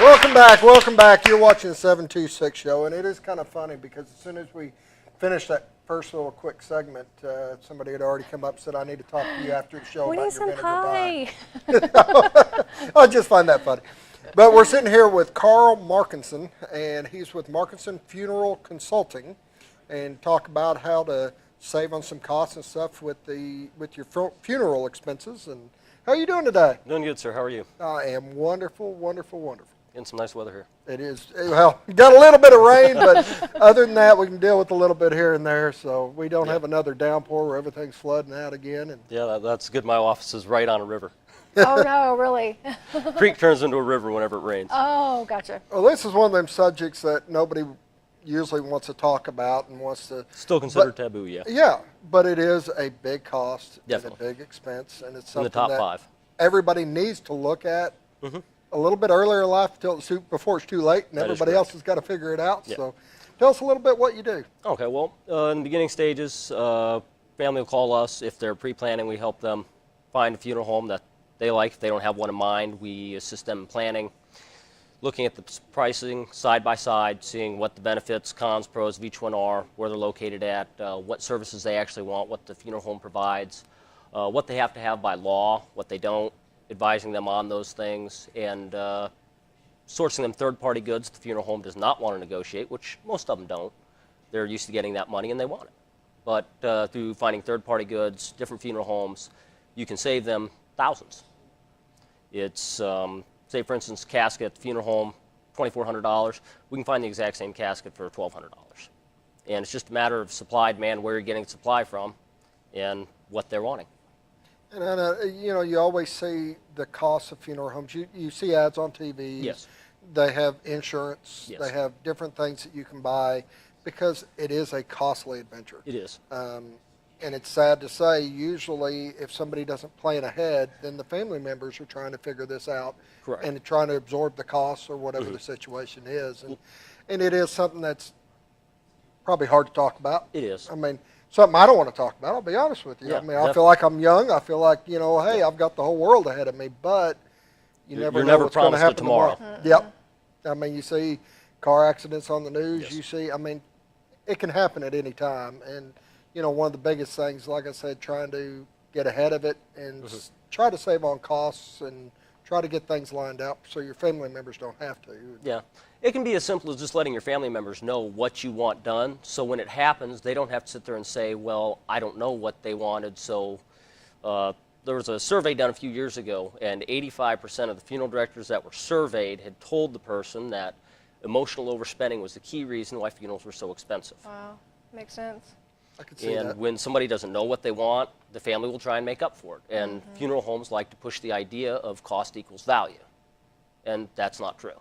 welcome back. You're watching the 726 show, and it is kind of funny because as soon as we finished that first little quick segment, somebody had already come up and said, I need to talk to you after the show about your vinegar dye. I just find that funny. But we're sitting here with Carl Marcusen, and he's with Marcusen Funeral Consulting, and talk about how to save on some costs and stuff with your funeral expenses. And how are you doing today? Doing good, sir. How are you? I am wonderful, wonderful, wonderful. Getting some nice weather here. It is. Well, got a little bit of rain, but other than that, we can deal with a little bit here and there. So we don't have another downpour where everything's flooding out again. And yeah, that's good. My office is right on a river. Oh, no, really? Creek turns into a river whenever it rains. Oh, gotcha. Well, this is one of them subjects that nobody usually wants to talk about and wants to. Still considered taboo, yeah. Yeah, but it is a big cost. Definitely. And a big expense, and it's In something the top that 5. everybody needs to look at a little bit earlier in life before it's too late, and everybody else has got to figure it out. Yeah. So tell us a little bit what you do. Okay, well, in the beginning stages, family will call us. If they're pre-planning, we help them find a funeral home that they like. If they don't have one in mind, we assist them in planning, looking at the pricing side by side, seeing what the benefits, cons, pros of each one are, where they're located at, what services they actually want, what the funeral home provides, what they have to have by law, what they don't, advising them on those things, and sourcing them third-party goods the funeral home does not want to negotiate, which most of them don't. They're used to getting that money and they want it. But through finding third-party goods, different funeral homes, you can save them thousands. It's, say for instance, casket at the funeral home, $2,400. We can find the exact same casket for $1,200. And it's just a matter of supply, demand, where you're getting supply from, and what they're wanting. And you always see the cost of funeral homes. You see ads on TV. Yes. They have insurance. Yes. They have different things that you can buy because it is a costly adventure. It is. And it's sad to say, usually if somebody doesn't plan ahead, then the family members are trying to figure this out. Correct. And trying to absorb the costs or whatever the situation is. And it is something that's probably hard to talk about. It is. I mean, something I don't want to talk about, I'll be honest with you. Yeah, I mean, I feel like I'm young. I feel like, hey, I've got the whole world ahead of me, but you're never what's going to happen tomorrow. Yep. I mean, you see car accidents on the news. Yes. You see, I mean, it can happen at any time. And, one of the biggest things, like I said, trying to get ahead of it and try to save on costs and try to get things lined up so your family members don't have to. Yeah. It can be as simple as just letting your family members know what you want done, so when it happens, they don't have to sit there and say, well, I don't know what they wanted. So there was a survey done a few years ago, and 85% of the funeral directors that were surveyed had told the person that emotional overspending was the key reason why funerals were so expensive. Wow, makes sense. I can see that. When somebody doesn't know what they want, the family will try and make up for it. And funeral homes like to push the idea of cost equals value, and that's not true.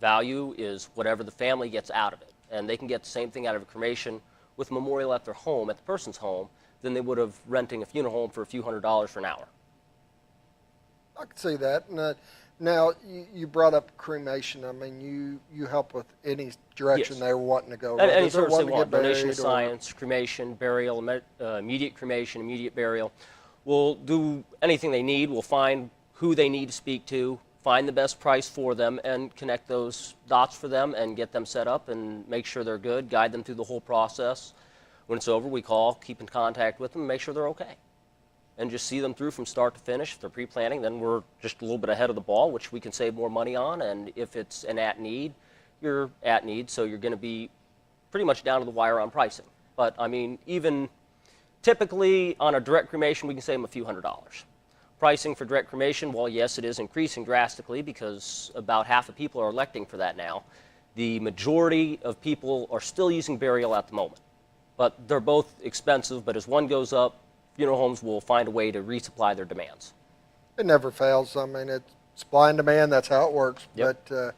Value is whatever the family gets out of it. And they can get the same thing out of a cremation with a memorial at their home, at the person's home, than they would have renting a funeral home for a few $100s for an hour. I can see that. Now, you brought up cremation. I mean, you help with any direction they were wanting to go. Any sort of want, donation of science, cremation, burial, immediate cremation, immediate burial. We'll do anything they need. We'll find who they need to speak to, find the best price for them, and connect those dots for them and get them set up and make sure they're good, guide them through the whole process. When it's over, we call, keep in contact with them, and make sure they're okay. And just see them through from start to finish. If they're pre-planning, then we're just a little bit ahead of the ball, which we can save more money on. And if it's an at-need, you're at-need, so you're going to be pretty much down to the wire on pricing. But, I mean, even typically on a direct cremation, we can save them a few $100s. Pricing for direct cremation, well, yes, it is increasing drastically because about half of people are electing for that now. The majority of people are still using burial at the moment. But they're both expensive, but as one goes up, funeral homes will find a way to resupply their demands. It never fails. I mean, it's supply and demand. That's how it works. Yep. But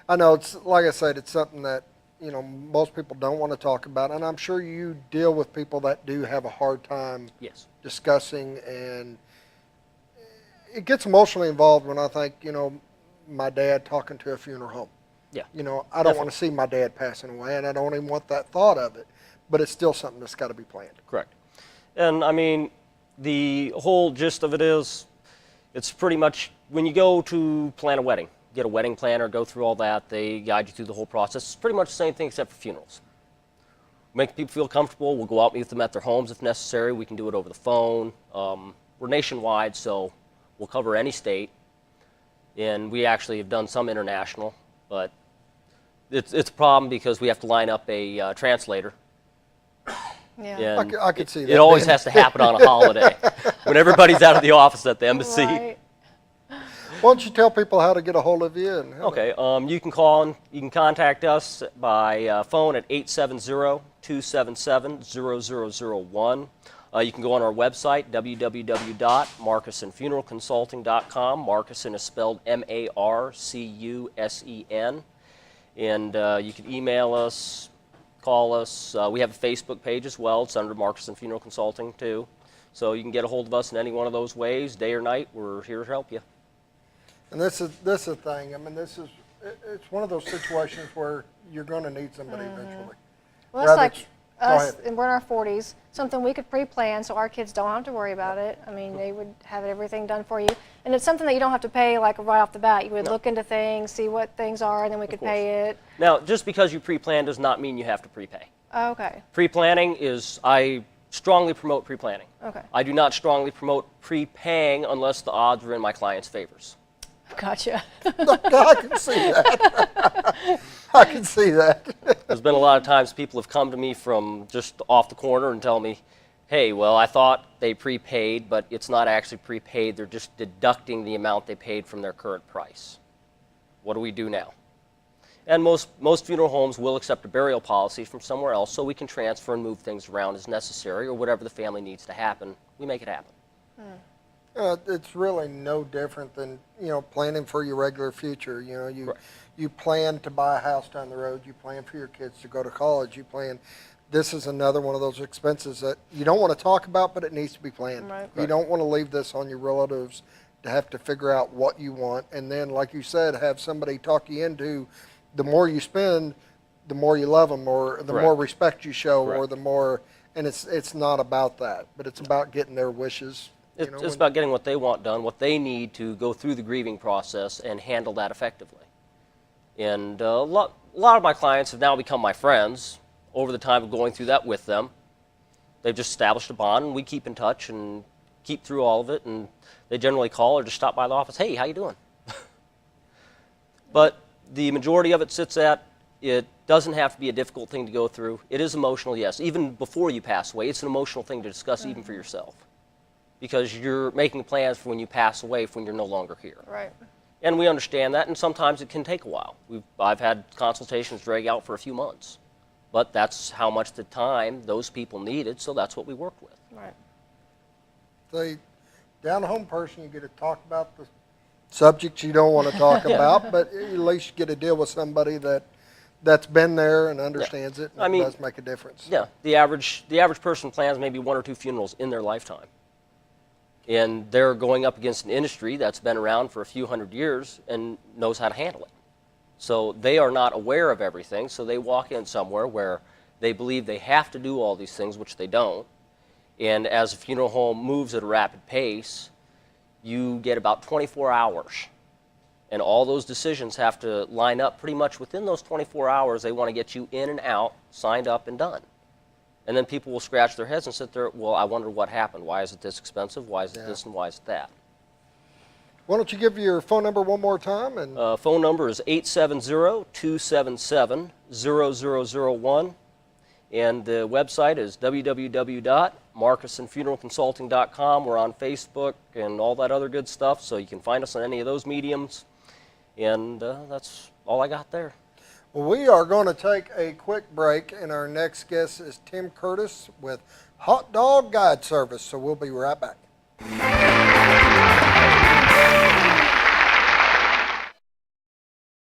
I know it's, like I said, it's something that, most people don't want to talk about. And I'm sure you deal with people that do have a hard time discussing, and it gets emotionally involved when I think, my dad talking to a funeral home. Yeah. I don't want to see my dad passing away, and I don't even want that thought of it. But it's still something that's got to be planned. Correct. And, I mean, the whole gist of it is, it's pretty much when you go to plan a wedding, get a wedding planner, go through all that. They guide you through the whole process. It's pretty much the same thing except for funerals. Make people feel comfortable. We'll go out and meet them at their homes if necessary. We can do it over the phone. We're nationwide, so we'll cover any state. And we actually have done some international, but it's a problem because we have to line up a translator. Yeah. And I could see that. It always has to happen on a holiday when everybody's out of the office at the embassy. Right. Why don't you tell people how to get a hold of you? And Okay, you can call and you can contact us by phone at 870-277-0001. You can go on our website, www.marcusenfuneralconsulting.com. Marcusen is spelled M-A-R-C-U-S-E-N. And you can email us, call us. We have a Facebook page as well. It's under Marcusen Funeral Consulting, too. So you can get a hold of us in any one of those ways, day or night. We're here to help you. And this is a thing. I mean, it's one of those situations where you're going to need somebody eventually. Well, it's like Go us, ahead. and we're in our 40s, something we could pre-plan so our kids don't have to worry about it. I mean, they would have everything done for you. And it's something that you don't have to pay like right off the bat. You would look into things, see what things are, and then we could pay it. Now, just because you pre-plan does not mean you have to prepay. Oh, okay. Pre-planning is, I strongly promote pre-planning. Okay. I do not strongly promote prepaying unless the odds are in my client's favors. Gotcha. I can see that. I can see that. There's been a lot of times people have come to me from just off the corner and tell me, hey, well, I thought they prepaid, but it's not actually prepaid. They're just deducting the amount they paid from their current price. What do we do now? And most funeral homes will accept a burial policy from somewhere else so we can transfer and move things around as necessary, or whatever the family needs to happen, we make it happen. It's really no different than, planning for your regular future. Right. You plan to buy a house down the road. You plan for your kids to go to college. You plan. This is another one of those expenses that you don't want to talk about, but it needs to be planned. Right. You don't want to leave this on your relatives to have to figure out what you want. And then, like you said, have somebody talk you into the more you spend, the more you love them, or the more respect you show, or the more, and it's not about that, but it's about getting their wishes. It's about getting what they want done, what they need to go through the grieving process and handle that effectively. And a lot of my clients have now become my friends over the time of going through that with them. They've just established a bond, and we keep in touch and keep through all of it, and they generally call or just stop by the office, hey, how you doing? But the majority of it sits at, it doesn't have to be a difficult thing to go through. It is emotional, yes. Even before you pass away, it's an emotional thing to discuss even for yourself, because you're making plans for when you pass away, for when you're no longer here. Right. And we understand that, and sometimes it can take a while. I've had consultations drag out for a few months, but that's how much the time those people needed, so that's what we worked with. Right. The down-home person, you get to talk about the subjects you don't want to talk about, but at least you get to deal with somebody that's been there and understands it, and it does make a difference. Yeah, the average person plans maybe 1 or 2 funerals in their lifetime. And they're going up against an industry that's been around for a few hundred years and knows how to handle it. So they are not aware of everything, so they walk in somewhere where they believe they have to do all these things, which they don't. And as a funeral home moves at a rapid pace, you get about 24 hours. And all those decisions have to line up pretty much within those 24 hours. They want to get you in and out, signed up, and done. And then people will scratch their heads and sit there, well, I wonder what happened. Why is it this expensive? Why is it this and why is it that? Why don't you give your phone number one more time? And phone number is 870-277-0001. And the website is www.marcusenfuneralconsulting.com. We're on Facebook and all that other good stuff, so you can find us on any of those mediums. And that's all I got there. Well, we are going to take a quick break, and our next guest is Tim Curtis with Hot Dog Guide Service, so we'll be right back.